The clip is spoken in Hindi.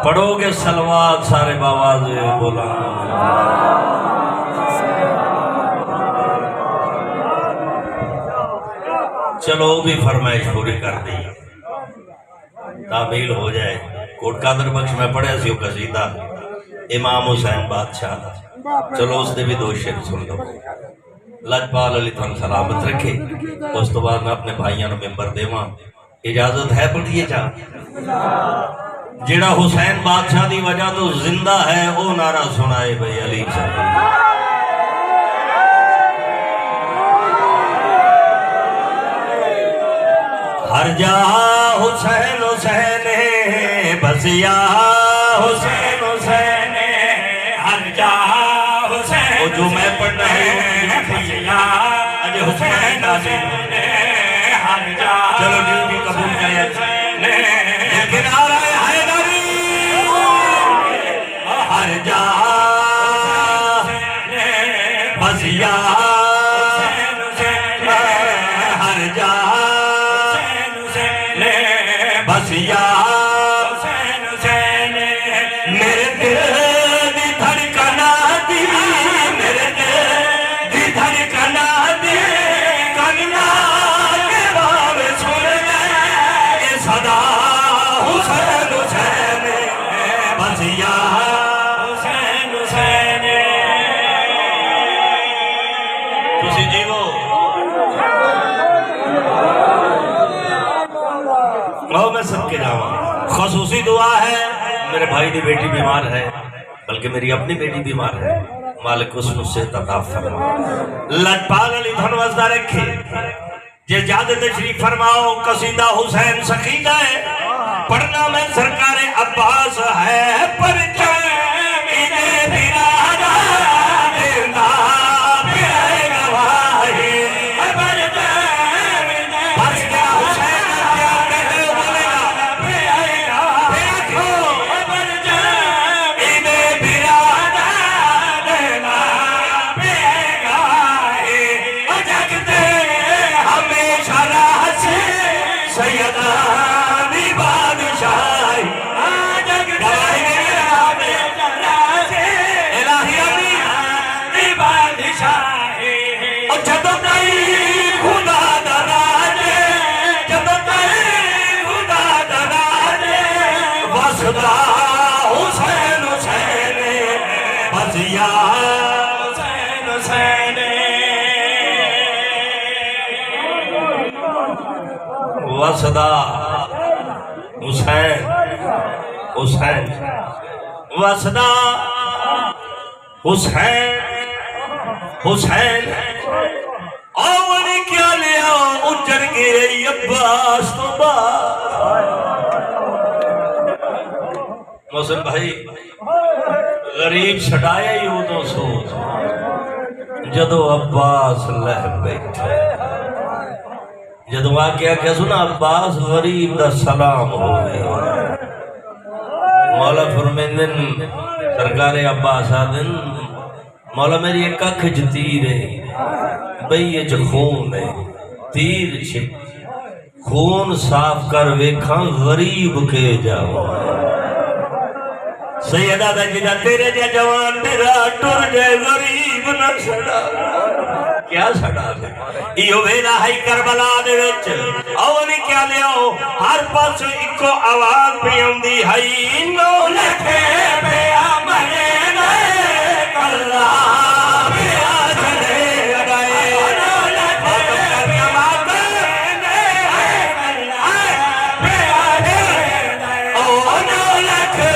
पढ़ोगे सलवात सारे बाबा बोला। चलो भी फरमाइश पूरी कर दी, तामील हो जाए। कोट कादर बख्श में पढ़िया सी कसीदा इमाम हुसैन बादशाह का। चलो उसने भी दो शेर सुन लो। लजपाल अली थान सलामत रखे। उस तो बाद मैं अपने भाइयों को मेंबर देवा, इजाजत है पढ़िए जा। जेड़ा हुसैन बादशाह की वजह तो जिंदा है वो नारा सुनाए भाई अली साहब। हर जा हुसैन हुसैन बसिया हुसैन हुसैन हर जा हुसैन। वो जो मैं पढ़ रहा हूँ बसिया अजय हुसैन हर जा। चलो ड्यूटी कबूल जाए लेकिन आ रहा है हैदरी हर जा बसिया हर जा बसिया मेरे दिल दी धड़कना दी मेरे दिल दी धड़कना दी कन्ना के बाब सुन ले सदा हुसैन हुसैन बसिया हुसैन हुसैन। तुसी जीवो मैं सबके जावा। खसूसी दुआ है, मेरे भाई की बेटी बीमार है, बल्कि मेरी अपनी बेटी बीमार है। मालिक उसको सेहत अता फरमाए। लजपाल अली थानू वसदा रखे। जे जादे तशरीफ फरमाओ कसीदा हुसैन सकीदा है पढ़ना में सरकार अब्बास है पर हुसैन हुसैन बसिया हुसैन हुसैन। वसदा हुसैन हुसैन वसदा हुसैन हुसैन और क्या लिया उजड़ गए अब्बास तो बाद। मोहसिन भाई गरीब छड़ाया ही उदों सोच जदों अब्बास लह बैठे। जदों आख्या क्या सुना अब्बास गरीब दा सलाम हो गया। मौला फरमांदे सरकार अब्बास आदन मौला मेरी एक अख च तीर है बई च खून है तीर छिप खून साफ कर वेखा गरीब के जाओ। सैयदा दा जिदा तेरे जे जवान तेरा टुर जाए गरीब न छड़ा क्या छड़ा इहो वेला है करबला दे विच और क्या लियाओ हर पास इको आवाज पे आंदी है नो लखे पे मरे गए कल्ला पे चले गए नो लखे पे मरे गए कल्ला पे गए ओ नो लखे